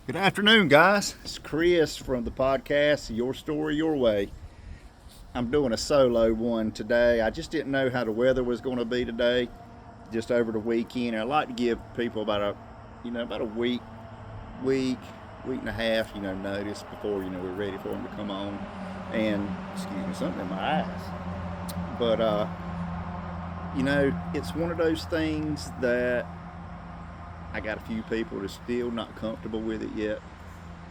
Good afternoon, guys. It's Chris from the podcast Your Story Your Way. I'm doing a solo one today. I just didn't know how the weather was going to be today, just over the weekend. And I like to give people about a week, week and a half, notice before we're ready for them to come on. And excuse me, something in my eyes. But it's one of those things that I got a few people that are still not comfortable with it yet,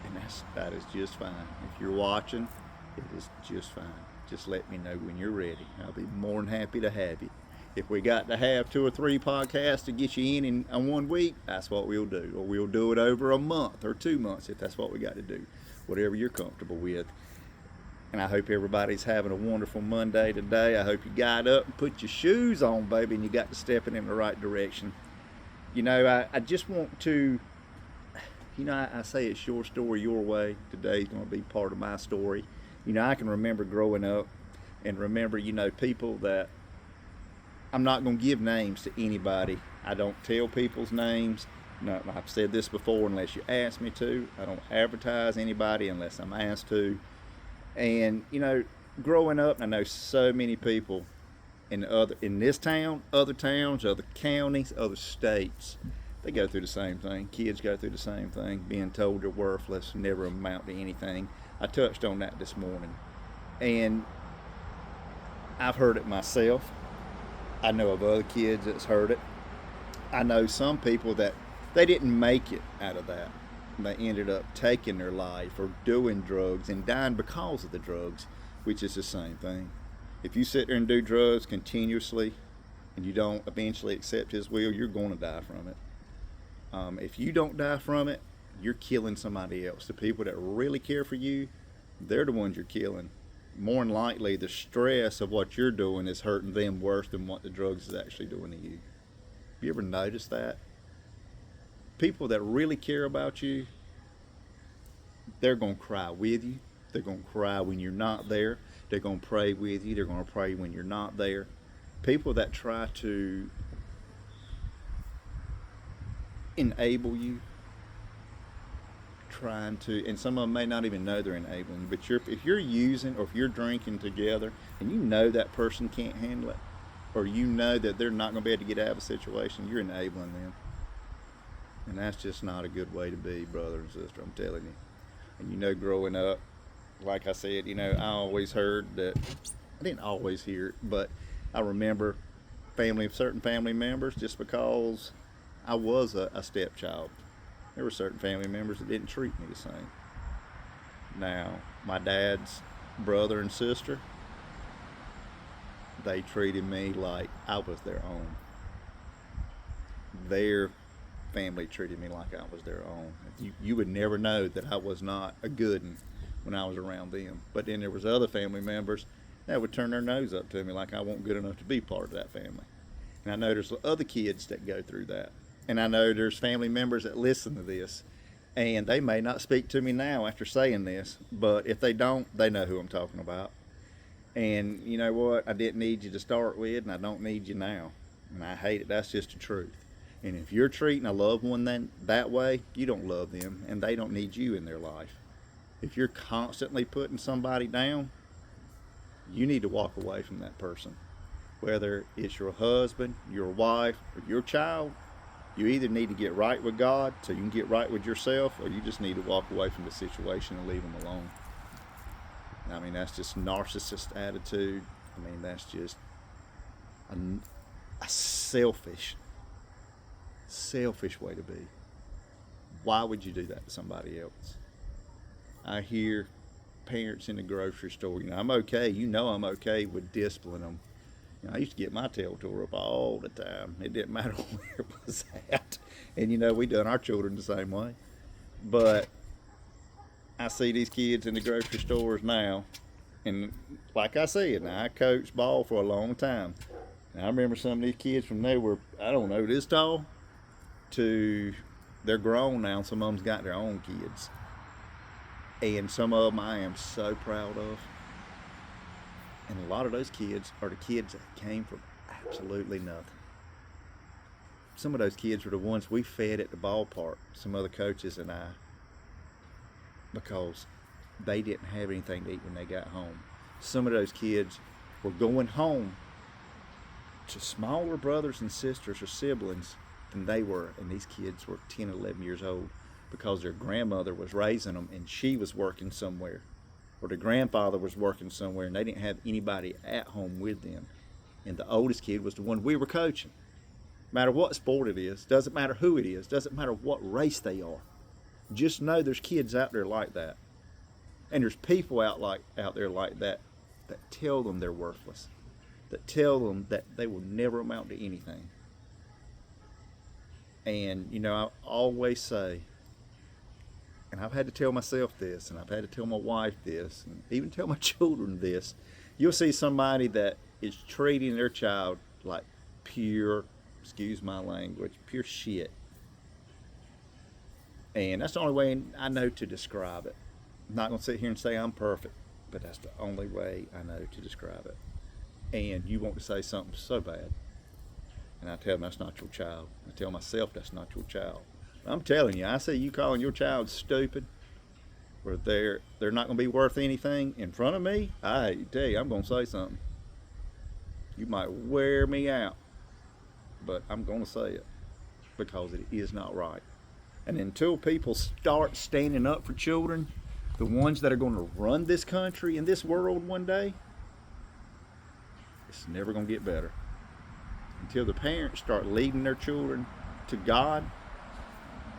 and that is just fine. If you're watching, it is just fine. Just let me know when you're ready. I'll be more than happy to have you. If we got to have 2 or 3 podcasts to get you in 1 week, that's what we'll do. Or we'll do it over a month or 2 months if that's what we got to do. Whatever you're comfortable with. And I hope everybody's having a wonderful Monday today. I hope you got up and put your shoes on, baby, and you got to stepping in the right direction. I just want to, I say it's your story, your way. Today's going to be part of my story. I can remember growing up and remember, people that I'm not going to give names to anybody. I don't tell people's names. No, I've said this before, unless you ask me to. I don't advertise anybody unless I'm asked to. And, growing up, I know so many people in this town, other towns, other counties, other states, they go through the same thing. Kids go through the same thing, being told they're worthless, never amount to anything. I touched on that this morning. And I've heard it myself. I know of other kids that's heard it. I know some people that they didn't make it out of that. They ended up taking their life or doing drugs and dying because of the drugs, which is the same thing. If you sit there and do drugs continuously and you don't eventually accept his will, you're going to die from it. If you don't die from it, you're killing somebody else. The people that really care for you, they're the ones you're killing. More than likely, the stress of what you're doing is hurting them worse than what the drugs is actually doing to you. Have you ever noticed that? People that really care about you, they're going to cry with you. They're going to cry when you're not there. They're going to pray with you. They're going to pray when you're not there. People that try to enable you, and some of them may not even know they're enabling you, but if you're using or if you're drinking together and you know that person can't handle it, or you know that they're not going to be able to get out of a situation, you're enabling them. And that's just not a good way to be, brother and sister, I'm telling you. And growing up, like I said, I always heard that, I didn't always hear it, but I remember certain family members, just because I was a stepchild, there were certain family members that didn't treat me the same. Now, my dad's brother and sister, they treated me like I was their own. Their family treated me like I was their own. You would never know that I was not a good one when I was around them. But then there was other family members that would turn their nose up to me like I wasn't good enough to be part of that family. And I know there's other kids that go through that. And I know there's family members that listen to this, and they may not speak to me now after saying this, but if they don't, they know who I'm talking about. And you know what? I didn't need you to start with, and I don't need you now. And I hate it. That's just the truth. And if you're treating a loved one that way, you don't love them, and they don't need you in their life. If you're constantly putting somebody down, you need to walk away from that person. Whether it's your husband, your wife, or your child, you either need to get right with God so you can get right with yourself, or you just need to walk away from the situation and leave them alone. I mean, that's just narcissist attitude. I mean, that's just a selfish way to be. Why would you do that to somebody else? I hear parents in the grocery store, I'm okay. I'm okay with disciplining them. I used to get my tail tore up all the time. It didn't matter where it was at. And we done our children the same way. But I see these kids in the grocery stores now, and like I said, now I coached ball for a long time. And I remember some of these kids from they were, I don't know, this tall to they're grown now. Some of them's got their own kids. And some of them I am so proud of. And a lot of those kids are the kids that came from absolutely nothing. Some of those kids were the ones we fed at the ballpark, some other coaches and I. because they didn't have anything to eat when they got home. Some of those kids were going home to smaller brothers and sisters or siblings than they were, and these kids were 10, 11 years old because their grandmother was raising them and she was working somewhere, or their grandfather was working somewhere, and they didn't have anybody at home with them. And the oldest kid was the one we were coaching. No matter what sport it is, doesn't matter who it is, doesn't matter what race they are. Just know there's kids out there like that. And there's people out there like that tell them they're worthless, that tell them that they will never amount to anything. And, you know, I always say, and I've had to tell myself this, and I've had to tell my wife this, and even tell my children this, you'll see somebody that is treating their child like pure, excuse my language, pure shit. And that's the only way I know to describe it. I'm not going to sit here and say I'm perfect, but that's the only way I know to describe it. And you want to say something so bad, and I tell them that's not your child. I tell myself that's not your child. I'm telling you, I see you calling your child stupid, or they're not going to be worth anything in front of me, I tell you, I'm going to say something. You might wear me out, but I'm going to say it because it is not right. And until people start standing up for children, the ones that are going to run this country and this world one day, it's never going to get better. Until the parents start leading their children to God.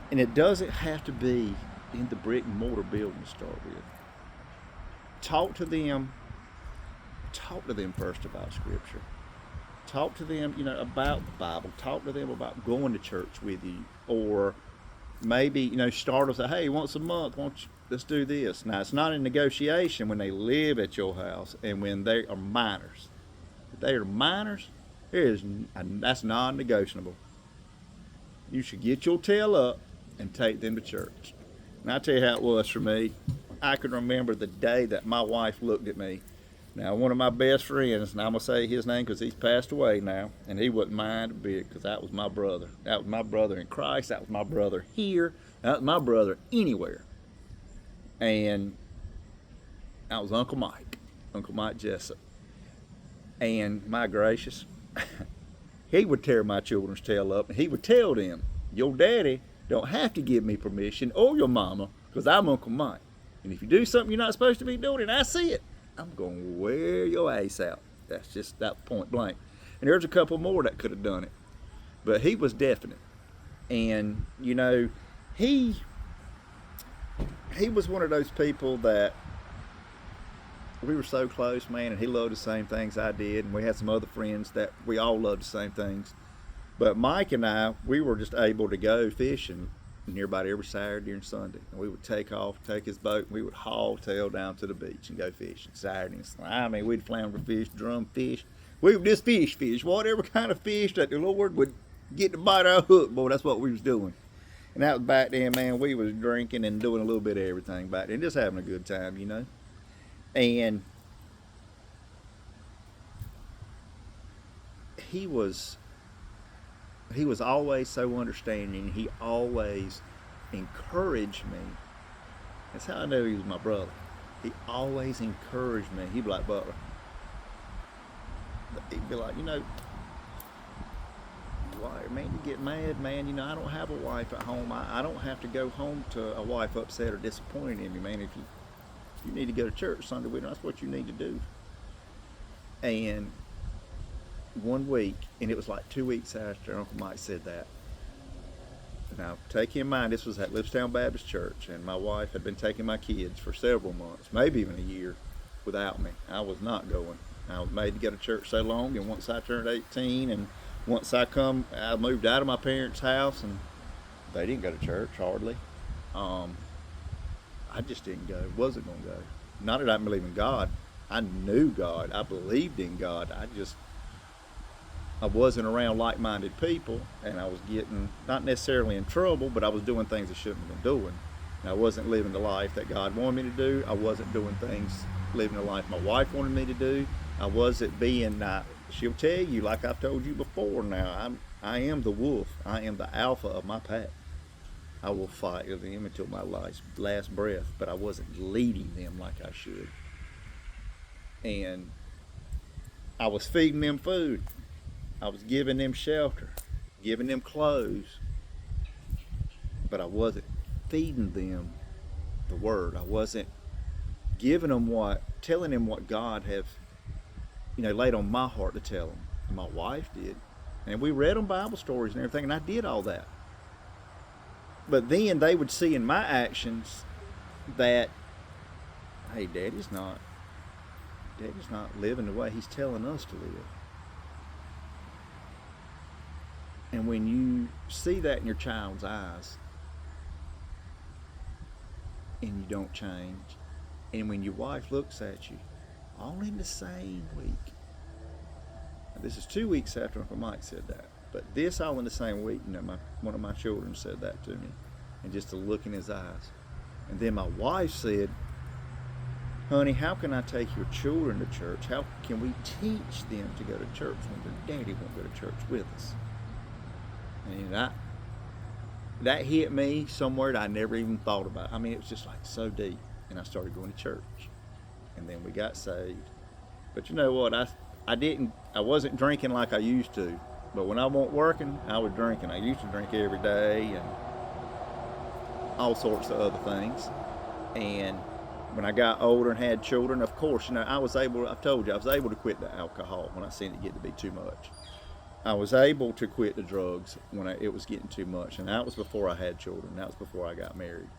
And it doesn't have to be in the brick and mortar building to start with. Talk to them first about Scripture. Talk to them, you know, about the Bible. Talk to them about going to church with you. Or maybe, you know, start with, say, hey, once a month, let's do this. Now, it's not a negotiation when they live at your house and when they are minors. If they are minors, that's non-negotiable. You should get your tail up and take them to church. And I'll tell you how it was for me. I can remember the day that my wife looked at me. Now, one of my best friends, and I'm going to say his name because he's passed away now, and he wouldn't mind a bit because that was my brother. That was my brother in Christ. That was my brother here. That was my brother anywhere. And that was Uncle Mike Jessup. And my gracious, he would tear my children's tail up, and he would tell them, your daddy don't have to give me permission, or your mama, because I'm Uncle Mike. And if you do something you're not supposed to be doing and I see it, I'm going to wear your ass out. That's just that point blank. And there's a couple more that could have done it. But he was definite. And, you know, he was one of those people that we were so close, man, and he loved the same things I did. And we had some other friends that we all loved the same things. But Mike and I, we were just able to go fishing nearby every Saturday and Sunday. And we would take his boat, and we would haul tail down to the beach and go fishing Saturday and Sunday. I mean, we'd flounder fish, drum fish. We would just fish, whatever kind of fish that the Lord would get to bite our hook, boy, that's what we was doing. And that was back then, man, we was drinking and doing a little bit of everything back then, just having a good time, you know. And he was always so understanding. He always encouraged me. That's how I knew he was my brother. He always encouraged me. He'd be like, Butler. He'd be like, you know, why, man, you get mad, man. You know, I don't have a wife at home. I don't have to go home to a wife upset or disappointed in me, man. If you need to go to church Sunday with her, that's what you need to do. And one week, and it was like 2 weeks after Uncle Mike said that. Now, take in mind, this was at Lipstown Baptist Church, and my wife had been taking my kids for several months, maybe even a year, without me. I was not going. I was made to go to church so long, and once I turned 18, and once I moved out of my parents' house, and they didn't go to church, hardly. I just didn't go, wasn't going to go. Not that I didn't believe in God. I knew God. I believed in God. I wasn't around like-minded people, and I was getting, not necessarily in trouble, but I was doing things I shouldn't have been doing. And I wasn't living the life that God wanted me to do. I wasn't doing things, living the life my wife wanted me to do. I wasn't being, she'll tell you, like I've told you before now, I am the wolf. I am the alpha of my pack. I will fight with them until my last breath, but I wasn't leading them like I should. And I was feeding them food. I was giving them shelter, giving them clothes, but I wasn't feeding them the word. I wasn't telling them what God have, laid on my heart to tell them. And my wife did. And we read them Bible stories and everything, and I did all that. But then they would see in my actions that, hey, Daddy's not living the way he's telling us to live. And when you see that in your child's eyes and you don't change, and when your wife looks at you, all in the same week. Now, this is 2 weeks after Uncle Mike said that, but this all in the same week. One of my children said that to me, and just a look in his eyes. And then my wife said, honey, how can I take your children to church? How can we teach them to go to church when their daddy won't go to church with us? And that hit me somewhere that I never even thought about. I mean, it was just like so deep. And I started going to church. And then we got saved. But you know what? I wasn't drinking like I used to. But when I wasn't working, I was drinking. I used to drink every day and all sorts of other things. And when I got older and had children, of course, I've told you, I was able to quit the alcohol when I seen it get to be too much. I was able to quit the drugs when it was getting too much. And that was before I had children. That was before I got married.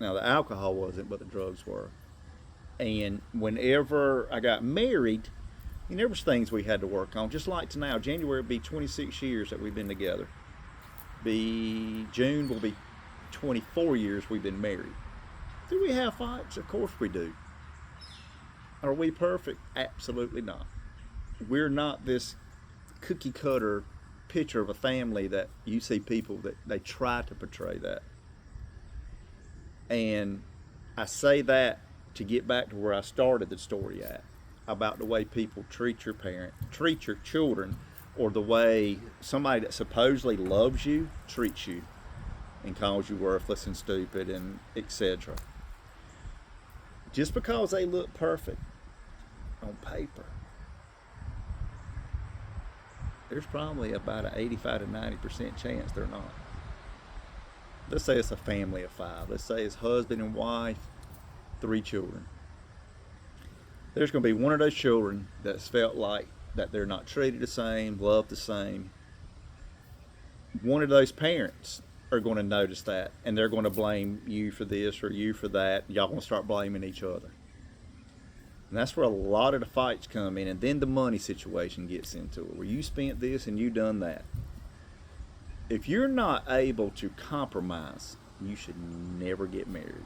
Now, the alcohol wasn't, but the drugs were. And whenever I got married, there was things we had to work on. Just like to now, January will be 26 years that we've been together. June will be 24 years we've been married. Do we have fights? Of course we do. Are we perfect? Absolutely not. We're not this cookie cutter picture of a family that you see people that they try to portray that. And I say that to get back to where I started the story at, about the way people treat your children, or the way somebody that supposedly loves you treats you and calls you worthless and stupid and etc. Just because they look perfect on paper, there's probably about an 85 to 90% chance they're not. Let's say it's a family of 5. Let's say it's husband and wife, 3 children. There's going to be one of those children that's felt like that they're not treated the same, loved the same. One of those parents are going to notice that, and they're going to blame you for this or you for that. Y'all going to start blaming each other. And that's where a lot of the fights come in, and then the money situation gets into it, where you spent this and you done that. If you're not able to compromise, you should never get married.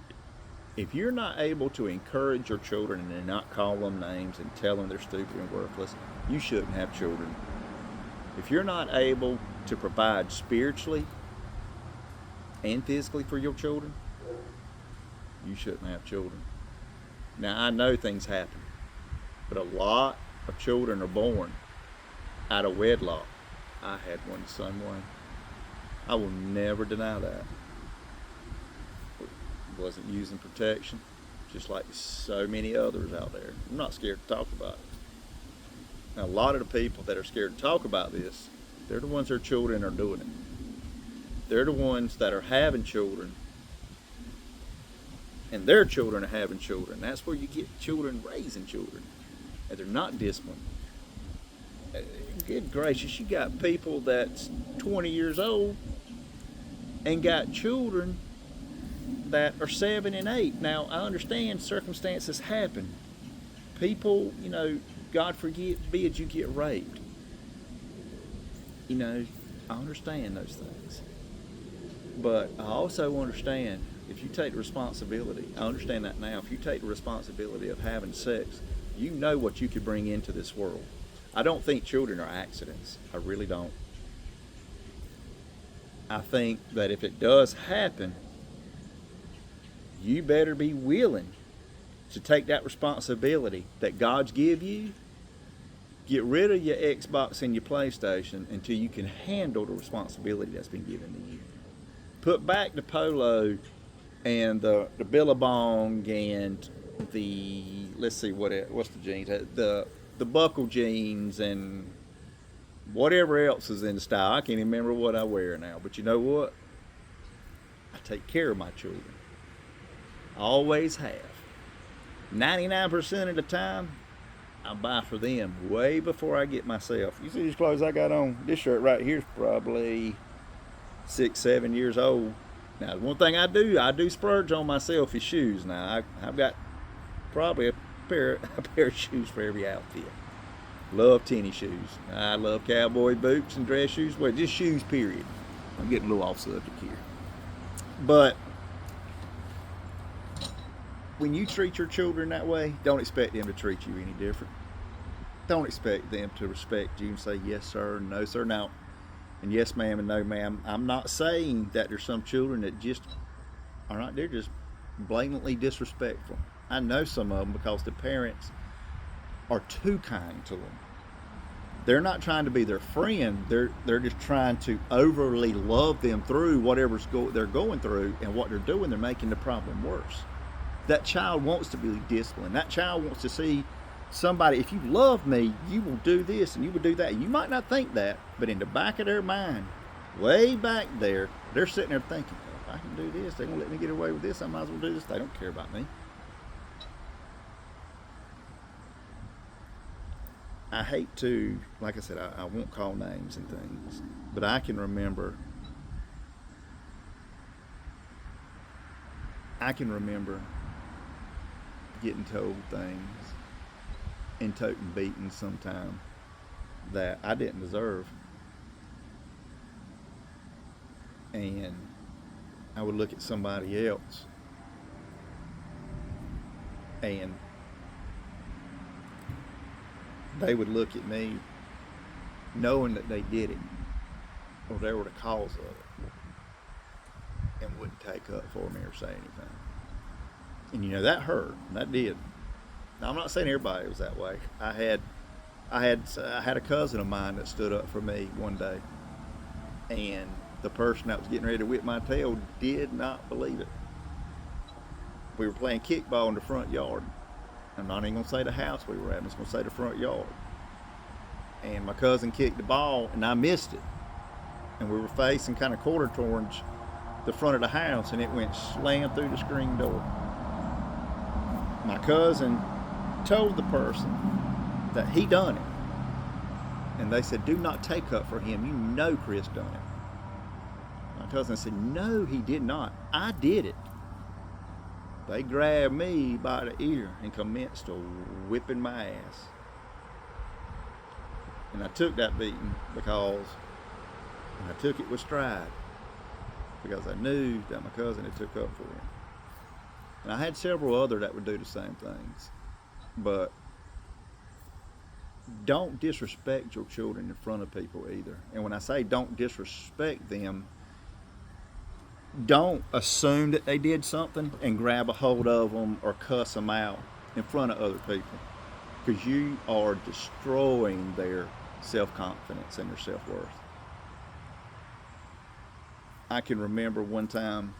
If you're not able to encourage your children and not call them names and tell them they're stupid and worthless, you shouldn't have children. If you're not able to provide spiritually and physically for your children, you shouldn't have children. Now, I know things happen, but a lot of children are born out of wedlock. I had one the same way. I will never deny that. Wasn't using protection, just like so many others out there. I'm not scared to talk about it. Now, a lot of the people that are scared to talk about this, they're the ones their children are doing it. They're the ones that are having children, and their children are having children. That's where you get children raising children, and they're not disciplined. Good gracious, you got people that's 20 years old and got children that are 7 and 8. Now, I understand circumstances happen. People, God forbid you get raped. I understand those things. But I also understand if you take the responsibility, I understand that now, if you take the responsibility of having sex, you know what you could bring into this world. I don't think children are accidents. I really don't. I think that if it does happen, you better be willing to take that responsibility that God's give you Get rid of your Xbox and your PlayStation until you can handle the responsibility that's been given to you. Put back the polo and the billabong and the, let's see, what's the jeans, the buckle jeans and whatever else is in style. I can't even remember what I wear now, but you know what? I take care of my children. I always have. 99% of the time, I buy for them way before I get myself. You see these clothes I got on? This shirt right here is probably 6, 7 years old. Now, one thing I do splurge on myself is shoes. Now, I've got probably a pair of shoes for every outfit. Love tennis shoes. I love cowboy boots and dress shoes. Well, just shoes, period. I'm getting a little off subject here. But when you treat your children that way, don't expect them to treat you any different. Don't expect them to respect you and say yes sir, no sir. Now, and yes ma'am and no ma'am. I'm not saying that there's some children that just are not, they're just blatantly disrespectful. I know some of them because the parents are too kind to them. They're not trying to be their friend. They're just trying to overly love them through whatever's they're going through, and what they're doing, they're making the problem worse. That child wants to be disciplined. That child wants to see somebody, if you love me, you will do this and you will do that. You might not think that, but in the back of their mind, way back there, they're sitting there thinking, if I can do this, they're going to let me get away with this, I might as well do this. They don't care about me. I hate to, like I said, I won't call names and things, but I can remember getting told things and toting beatings sometime that I didn't deserve. And I would look at somebody else and they would look at me knowing that they did it or they were the cause of it and wouldn't take up for me or say anything. And you know, that hurt. That did. Now, I'm not saying everybody was that way. I had a cousin of mine that stood up for me one day, and the person that was getting ready to whip my tail did not believe it. We were playing kickball in the front yard. I'm not even going to say the house we were at. I'm just going to say the front yard. And my cousin kicked the ball, and I missed it. And we were facing kind of quarter towards the front of the house, and it went slam through the screen door. My cousin told the person that he done it. And they said, do not take up for him. You know Chris done it. My cousin said, no, he did not. I did it. They grabbed me by the ear and commenced to whipping my ass. And I took that beating because I took it with stride, because I knew that my cousin had took up for him. And I had several other that would do the same things. But don't disrespect your children in front of people either. And when I say don't disrespect them, don't assume that they did something and grab a hold of them or cuss them out in front of other people, because you are destroying their self-confidence and their self-worth. I can remember one time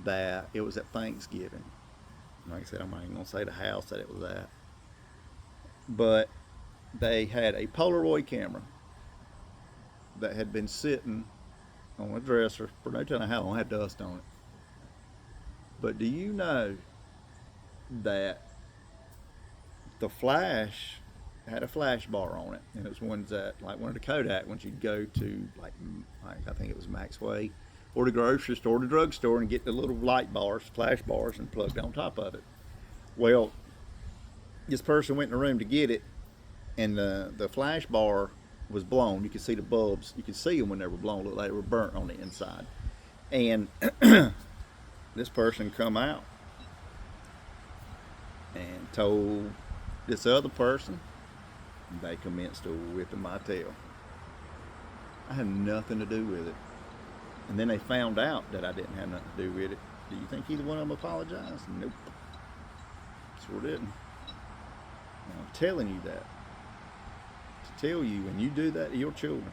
that it was at Thanksgiving. Like I said, I'm not even going to say the house that it was at, but they had a Polaroid camera that had been sitting on a dresser for no telling how long, had dust on it. But do you know that the flash had a flash bar on it? And it was ones that, like one of the Kodak ones, you'd go to, like I think it was Maxway, or the grocery store, or the drugstore, and get the little light bars, flash bars, and plug it on top of it. Well, this person went in the room to get it, and the flash bar was blown. You could see the bulbs. You could see them when they were blown. Looked like they were burnt on the inside. And this person come out and told this other person. They commenced to whipping my tail. I had nothing to do with it. And then they found out that I didn't have nothing to do with it. Do you think either one of them apologized? Nope. Sure didn't. And I'm telling you that to tell you, when you do that to your children,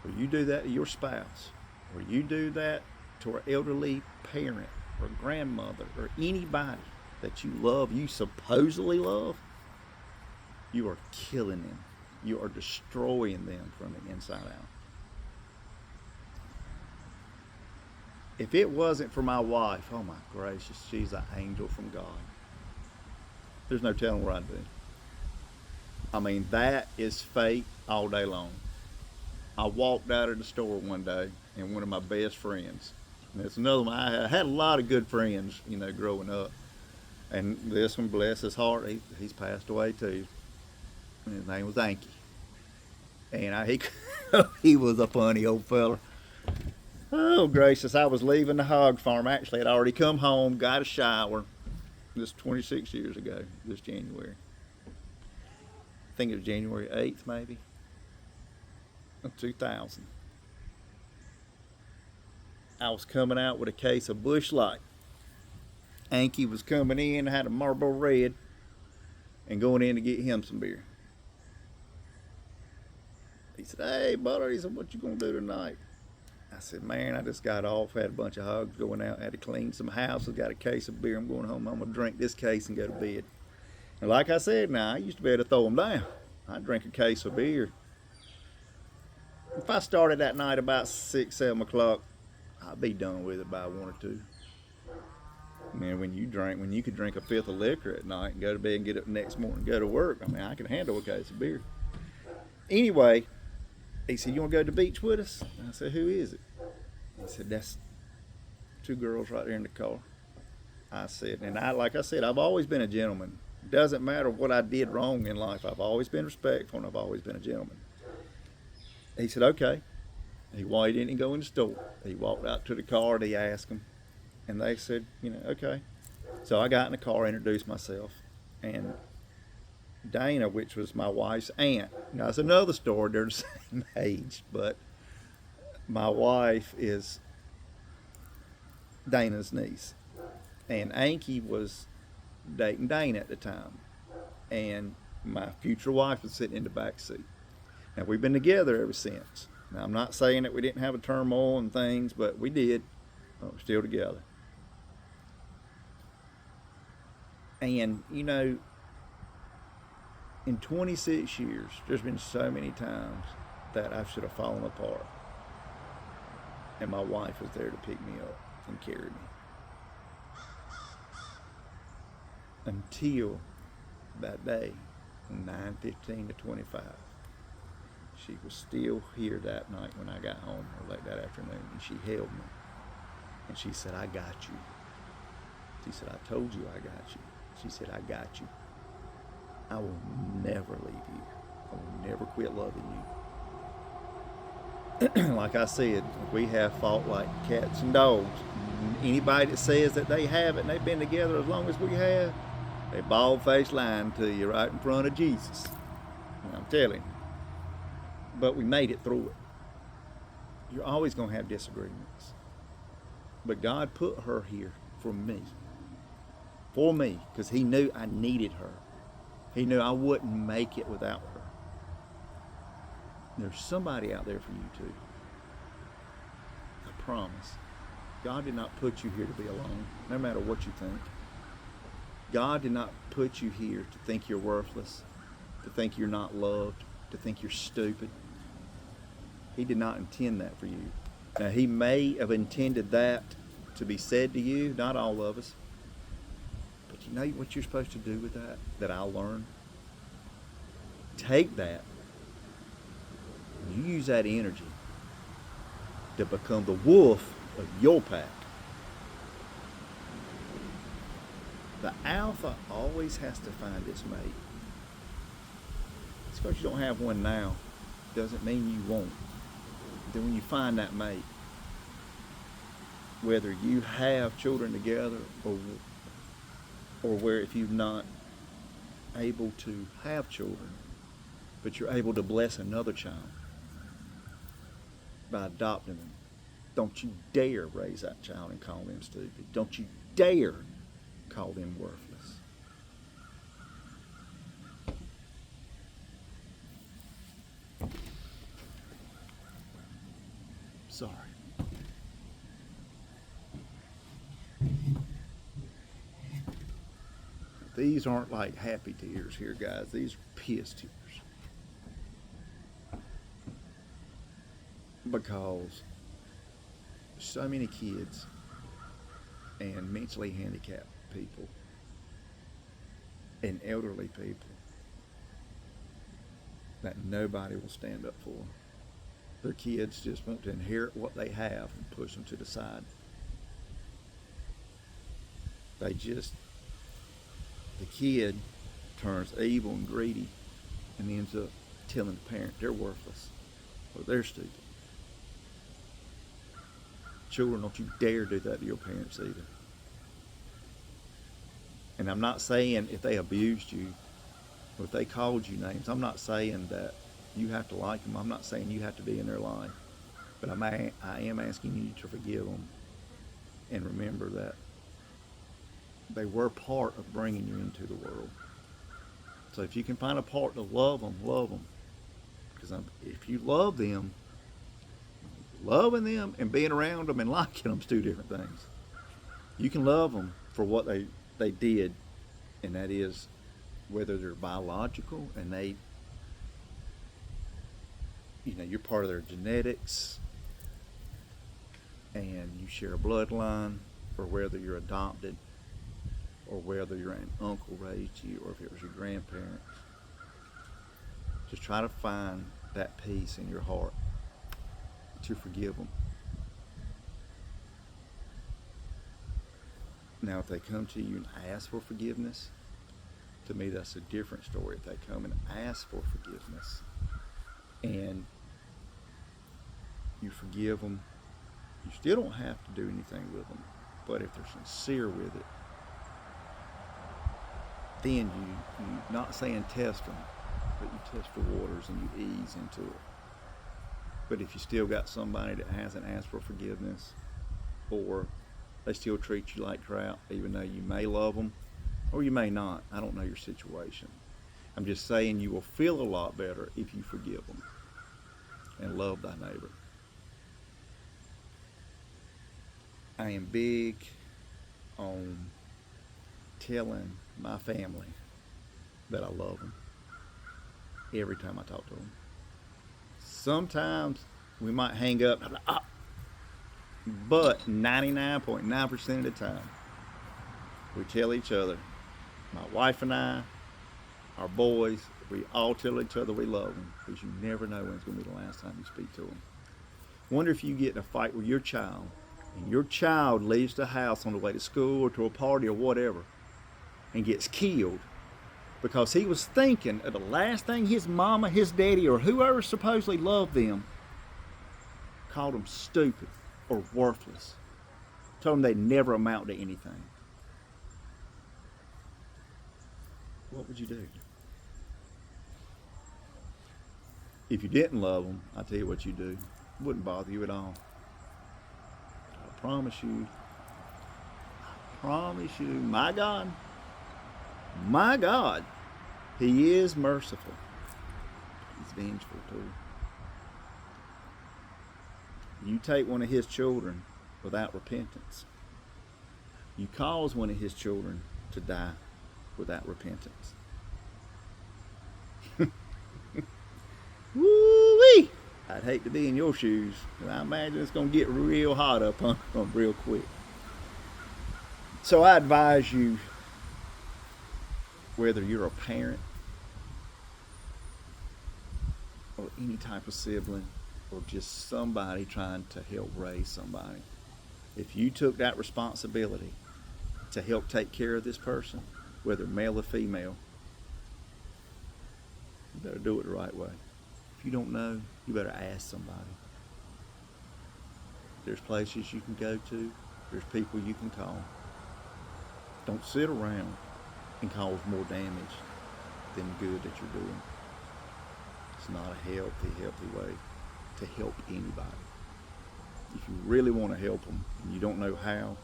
or you do that to your spouse, or you do that to an elderly parent or grandmother or anybody that you love, you supposedly love, you are killing them. You are destroying them from the inside out. If it wasn't for my wife, oh my gracious, she's an angel from God. There's no telling what I'd do. I mean, that is fate all day long. I walked out of the store one day, and one of my best friends, and it's another one, I had a lot of good friends, growing up. And this one, bless his heart, he's passed away too. And his name was Anky. And he was a funny old fella. Oh, gracious, I was leaving the hog farm. Actually, I'd already come home, got a shower. This 26 years ago, this January. I think it was January 8th, maybe, of 2000. I was coming out with a case of Busch Light. Anky was coming in, had a Marlboro Red, and going in to get him some beer. He said, "Hey, Butler," he said, "what you gonna do tonight?" I said, "Man, I just got off, had a bunch of hogs going out, had to clean some houses, got a case of beer. I'm going home. I'm gonna drink this case and go to bed." And like I said, now I used to be able to throw them down. I'd drink a case of beer. If I started that night about 6, 7 o'clock, I'd be done with it by 1 or 2. I mean, when you could drink a fifth of liquor at night and go to bed and get up the next morning and go to work, I mean, I could handle a case of beer. Anyway, he said, "You want to go to the beach with us?" I said, "Who is it?" He said, "That's 2 girls right there in the car." I said, like I said, I've always been a gentleman. It doesn't matter what I did wrong in life. I've always been respectful, and I've always been a gentleman. He said, "Okay." He didn't go in the store. He walked out to the car and he asked them. And they said, "Okay." So I got in the car, introduced myself. And Dana, which was my wife's aunt. Now, it's another story. They're the same age. But my wife is Dana's niece. And Anky was dating Dana at the time. And my future wife was sitting in the back seat. Now, we've been together ever since. Now, I'm not saying that we didn't have a turmoil and things, but we did. But we're still together. And, in 26 years, there's been so many times that I should have fallen apart. And my wife was there to pick me up and carry me. Until that day, from 9:15 to 25. She was still here that night when I got home, or late that afternoon, and she held me. And she said, "I got you." She said, "I told you I got you." She said, "I got you. I will never leave you. I will never quit loving you." Like I said, we have fought like cats and dogs. Anybody that says that they haven't and they've been together as long as we have, they bald-faced lying to you right in front of Jesus. And I'm telling you. But we made it through it. You're always going to have disagreements. But God put her here for me. For me, because He knew I needed her. He knew I wouldn't make it without her. There's somebody out there for you too. I promise. God did not put you here to be alone, no matter what you think. God did not put you here to think you're worthless, to think you're not loved, to think you're stupid. He did not intend that for you. Now, He may have intended that to be said to you, not all of us. But you know what you're supposed to do with that I'll learn? Take that. You use that energy to become the wolf of your pack. The alpha always has to find its mate. Just because you don't have one now doesn't mean you won't. Then when you find that mate, whether you have children together or where if you're not able to have children, but you're able to bless another child by adopting them, don't you dare raise that child and call them stupid. Don't you dare call them worthless. Sorry. These aren't like happy tears here, guys. These are piss tears. Because so many kids and mentally handicapped people and elderly people that nobody will stand up for. Their kids just want to inherit what they have and push them to the side. The kid turns evil and greedy and ends up telling the parent they're worthless or they're stupid. Children, don't you dare do that to your parents either. And I'm not saying if they abused you or if they called you names, I'm not saying that you have to like them. I'm not saying you have to be in their life. But I am asking you to forgive them and remember that they were part of bringing you into the world. So if you can find a part to love them, love them. Because if you love them, loving them and being around them and liking them is two different things. You can love them for what they did, and that is whether they're biological and you're part of their genetics and you share a bloodline, or whether you're adopted, or whether your uncle raised you, or if it was your grandparents. Just try to find that peace in your heart to forgive them. Now, if they come to you and ask for forgiveness, to me that's a different story. If they come and ask for forgiveness and you forgive them, you still don't have to do anything with them. But if they're sincere with it, then you not saying test them, but you test the waters and you ease into it. But if you still got somebody that hasn't asked for forgiveness, or they still treat you like crap, even though you may love them, or you may not, I don't know your situation. I'm just saying you will feel a lot better if you forgive them and love thy neighbor. I am big on telling my family that I love them every time I talk to them. Sometimes we might hang up, and I'm like, ah. But 99.9% of the time, we tell each other, my wife and I, our boys, we all tell each other we love them, because you never know when it's going to be the last time you speak to them. Wonder if you get in a fight with your child, and your child leaves the house on the way to school or to a party or whatever, and gets killed because he was thinking of the last thing his mama, his daddy, or whoever supposedly loved them called them stupid or worthless, told them they'd never amount to anything. What would you do? If you didn't love them, I'll tell you what you do. It wouldn't bother you at all. I promise you, my God, He is merciful. He's vengeful too. You take one of His children without repentance. You cause one of His children to die without repentance. Woo-wee! I'd hate to be in your shoes, but I imagine it's going to get real hot up on them real quick. So I advise you, whether you're a parent or any type of sibling or just somebody trying to help raise somebody, if you took that responsibility to help take care of this person, whether male or female, you better do it the right way. If you don't know, you better ask somebody. There's places you can go to. There's people you can call. Don't sit around and cause more damage than good that you're doing. It's not a healthy way to help anybody. If you really want to help them and you don't know how,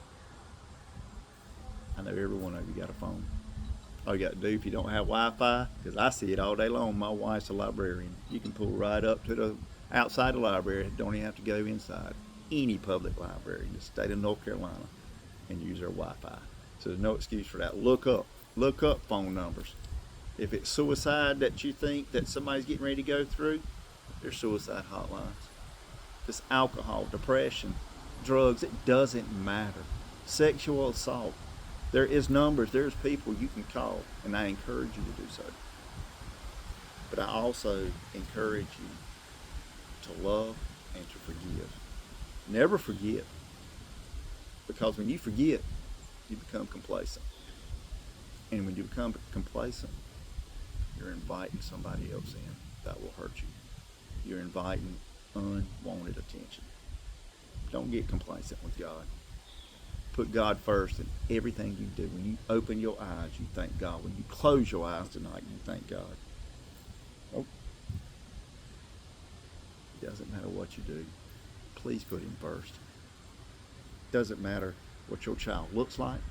I know every one of you got a phone. All you got to do, if you don't have Wi-Fi, because I see it all day long, my wife's a librarian. You can pull right up to the outside the library, don't even have to go inside. any public library in the state of North Carolina and use their Wi-Fi. So there's no excuse for that. Look up phone numbers. If it's suicide that you think that somebody's getting ready to go through, there's suicide hotlines. If it's alcohol, depression, drugs, it doesn't matter. Sexual assault, there is numbers, there's people you can call, and I encourage you to do so. But I also encourage you to love and to forgive. Never forget, because when you forget, you become complacent. And when you become complacent, you're inviting somebody else in that will hurt you. You're inviting unwanted attention. Don't get complacent with God. Put God first in everything you do. When you open your eyes, you thank God. When you close your eyes tonight, you thank God. Oh. It doesn't matter what you do. Please put Him first. It doesn't matter what your child looks like,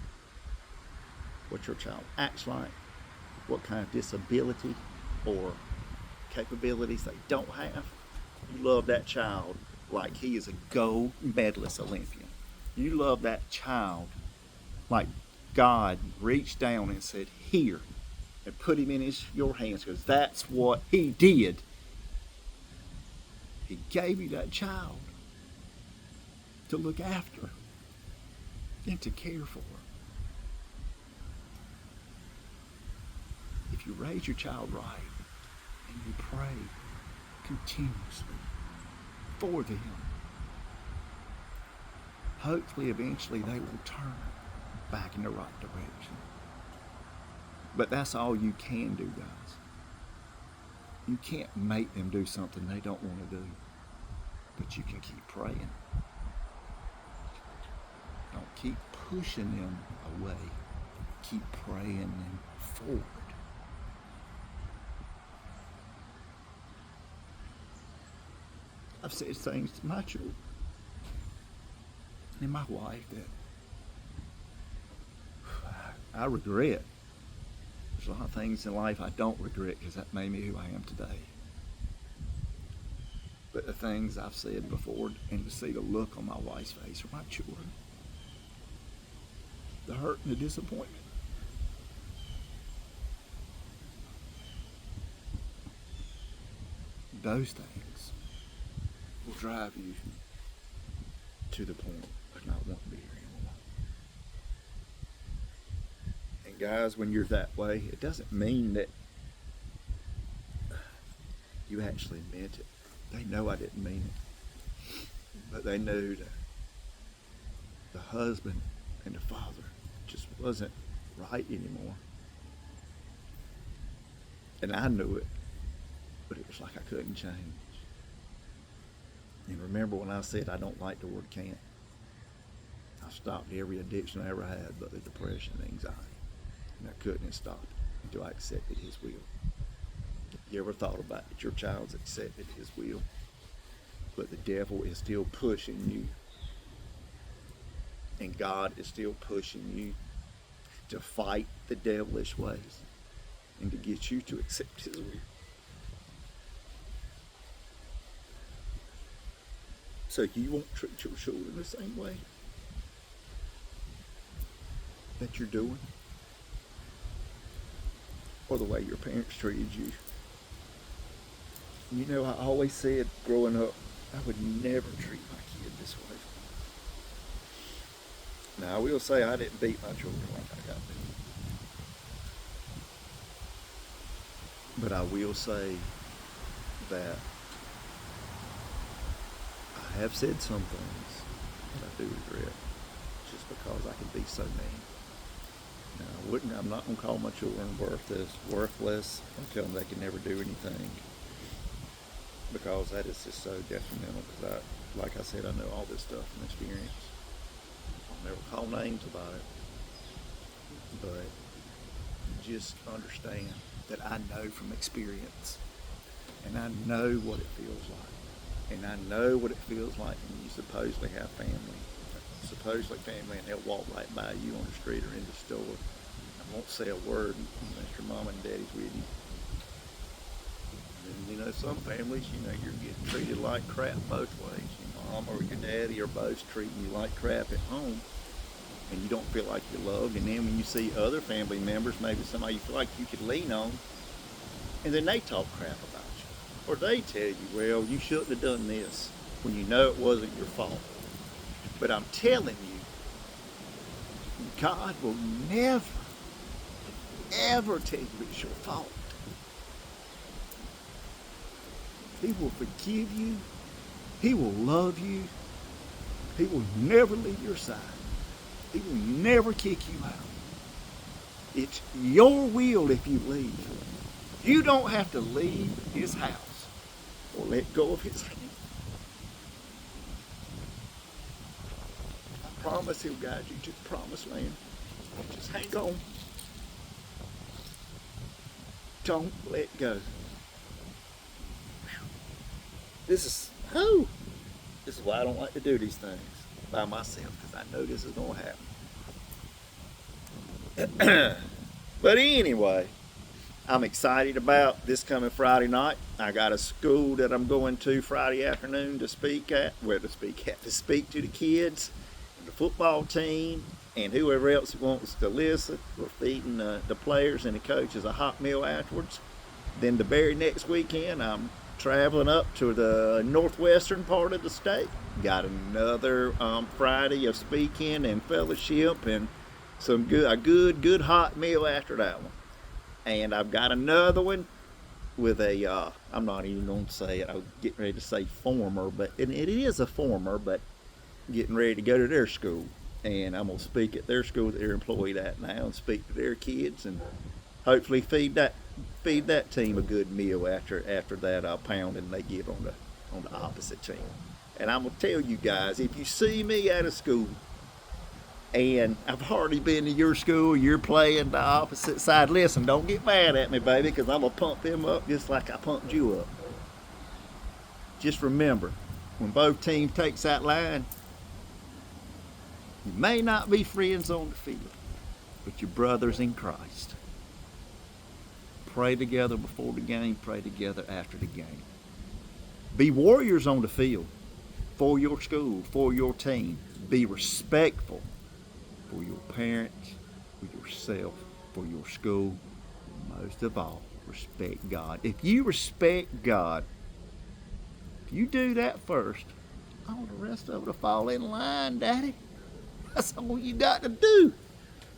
what your child acts like, what kind of disability or capabilities they don't have. You love that child like he is a gold medalist Olympian. You love that child like God reached down and said, here, and put him in your hands, because that's what He did. He gave you that child to look after and to care for. If you raise your child right and you pray continuously for them, hopefully eventually they will turn back in the right direction. But that's all you can do, guys. You can't make them do something they don't want to do. But you can keep praying. Don't keep pushing them away. Keep praying them forward. I've said things to my children and my wife that I regret. There's a lot of things in life I don't regret because that made me who I am today. But the things I've said before, and to see the look on my wife's face or my children, the hurt and the disappointment. Those things will drive you to the point of not wanting to be here anymore. And guys, when you're that way, it doesn't mean that you actually meant it. They know I didn't mean it. But they knew that the husband and the father just wasn't right anymore. And I knew it, but it was like I couldn't change. And remember when I said I don't like the word can't? I stopped every addiction I ever had but the depression and anxiety. And I couldn't stop it until I accepted His will. You ever thought about it? Your child's accepted His will, but the devil is still pushing you. And God is still pushing you to fight the devilish ways and to get you to accept His will. So you won't treat your children the same way that you're doing, or the way your parents treated you. You know, I always said growing up, I would never treat my kid this way. Now, I will say I didn't beat my children like I got beat. But I will say that I have said some things that I do regret, just because I can be so mean. Now, I'm not going to call my children worthless and tell them they can never do anything, because that is just so detrimental. Because like I said, I know all this stuff from experience. I'll never call names about it, but just understand that I know from experience, and I know what it feels like. And I know what it feels like when you supposedly have family, and they'll walk right by you on the street or in the store and won't say a word unless your mom and daddy's with you. And some families, you're getting treated like crap both ways. mom or your daddy are both treating you like crap at home, and you don't feel like you're loved, and then when you see other family members, maybe somebody you feel like you could lean on, and then they talk crap about you, or they tell you, well, you shouldn't have done this, when you know it wasn't your fault. But I'm telling you, God will never, ever tell you it's your fault. He will forgive you. He will love you. He will never leave your side. He will never kick you out. It's your will if you leave. You don't have to leave his house or let go of his hand. I promise he'll guide you to the promised land. Just hang on. Don't let go. This is why I don't like to do these things by myself, because I know this is going to happen. But anyway, I'm excited about this coming Friday night. I got a school that I'm going to Friday afternoon to speak to the kids and the football team and whoever else wants to listen. We're feeding the players and the coaches a hot meal afterwards. Then the very next weekend, I'm traveling up to the northwestern part of the state. Got another Friday of speaking and fellowship and a good hot meal after that one. And I've got another one with I'm not even going to say it. I'm getting ready to say former, but it is a former, but getting ready to go to their school. And I'm going to speak at their school that they're employed at now and speak to their kids and hopefully feed that team a good meal after that pounding they give on the opposite team. And I'm going to tell you guys, if you see me at a school and I've already been to your school, you're playing the opposite side, listen, don't get mad at me, baby, because I'm going to pump them up just like I pumped you up. Just remember, when both teams takes that line, you may not be friends on the field, but you're brothers in Christ. Pray together before the game, pray together after the game. Be warriors on the field for your school, for your team. Be respectful for your parents, for yourself, for your school. Most of all, respect God. If you respect God, if you do that first, all the rest of it will fall in line, Daddy. That's all you got to do.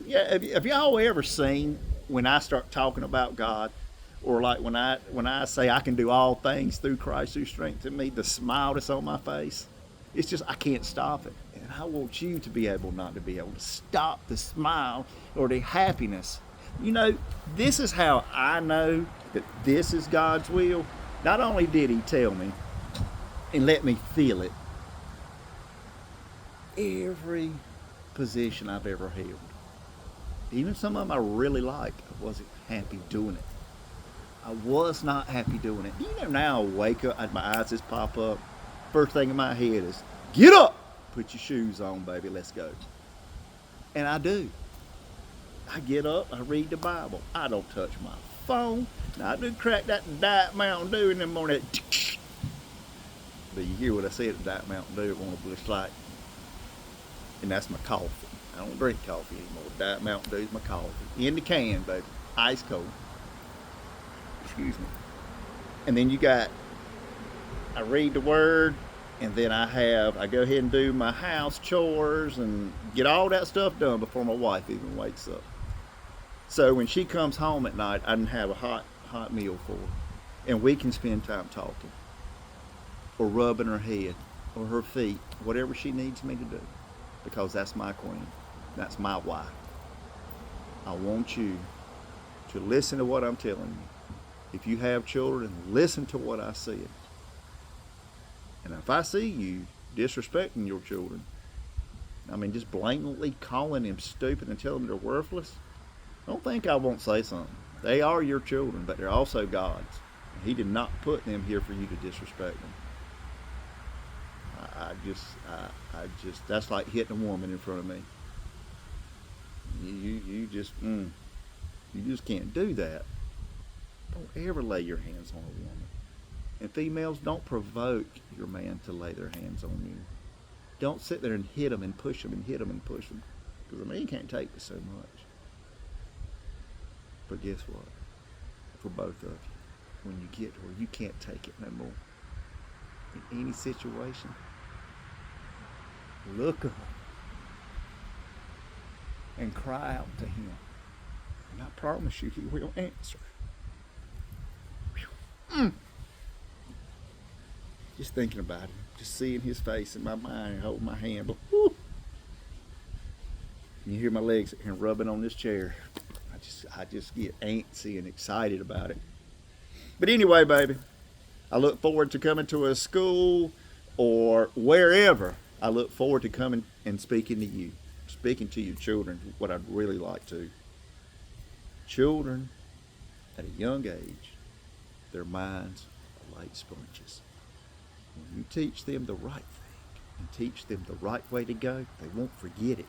Yeah, have y'all ever seen when I start talking about God, or like when I say I can do all things through Christ who strengthens me, the smile that's on my face, it's just I can't stop it. And I want you to be able not to be able to stop the smile or the happiness. You know, this is how I know that this is God's will. Not only did he tell me and let me feel it, every position I've ever held, even some of them I really liked, I wasn't happy doing it. I was not happy doing it. You know, now I wake up and my eyes just pop up. First thing in my head is, get up! Put your shoes on, baby, let's go. And I do. I get up, I read the Bible. I don't touch my phone. Now I do crack that Diet Mountain Dew in the morning. But you hear what I said, Diet Mountain Dew, it won't Busch Light. And that's my coffee. I don't drink coffee anymore. Diet Mountain Dew is my coffee. In the can, baby. Ice cold. Excuse me. And then I read the Word, and then I go ahead and do my house chores and get all that stuff done before my wife even wakes up. So when she comes home at night, I can have a hot meal for her. And we can spend time talking. Or rubbing her head, or her feet, whatever she needs me to do. Because that's my queen. That's my wife. I want you to listen to what I'm telling you. If you have children, listen to what I said. And if I see you disrespecting your children, I mean just blatantly calling them stupid and telling them they're worthless, don't think I won't say something. They are your children, but they're also God's. He did not put them here for you to disrespect them. I just that's like hitting a woman in front of me. You just can't do that. Don't ever lay your hands on a woman. And females, don't provoke your man to lay their hands on you. Don't sit there and hit them and push them and hit them and push them. Because a man can't take so much. But guess what? For both of you, when you get to where you can't take it no more, in any situation, look up and cry out to him. And I promise you, he will answer. Just thinking about it, just seeing his face in my mind, holding my hand. Woo. You hear my legs and rubbing on this chair. I just get antsy and excited about it. But anyway, baby, I look forward to coming to a school or wherever. I look forward to coming and speaking to you, speaking to your children, what I'd really like to. Children, at a young age, their minds are like sponges. When you teach them the right thing and teach them the right way to go, they won't forget it.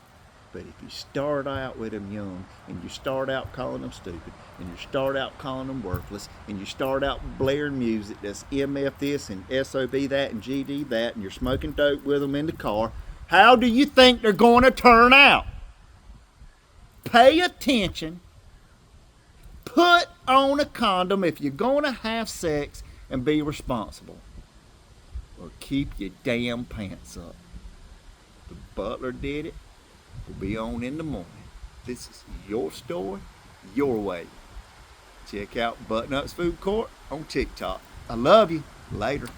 But if you start out with them young and you start out calling them stupid and you start out calling them worthless and you start out blaring music that's MF this and SOB that and GD that and you're smoking dope with them in the car, how do you think they're going to turn out? Pay attention. Put on a condom if you're going to have sex and be responsible. Or keep your damn pants up. The butler did it. We'll be on in the morning. This is your story, your way. Check out Button Up's Food Court on TikTok. I love you. Later.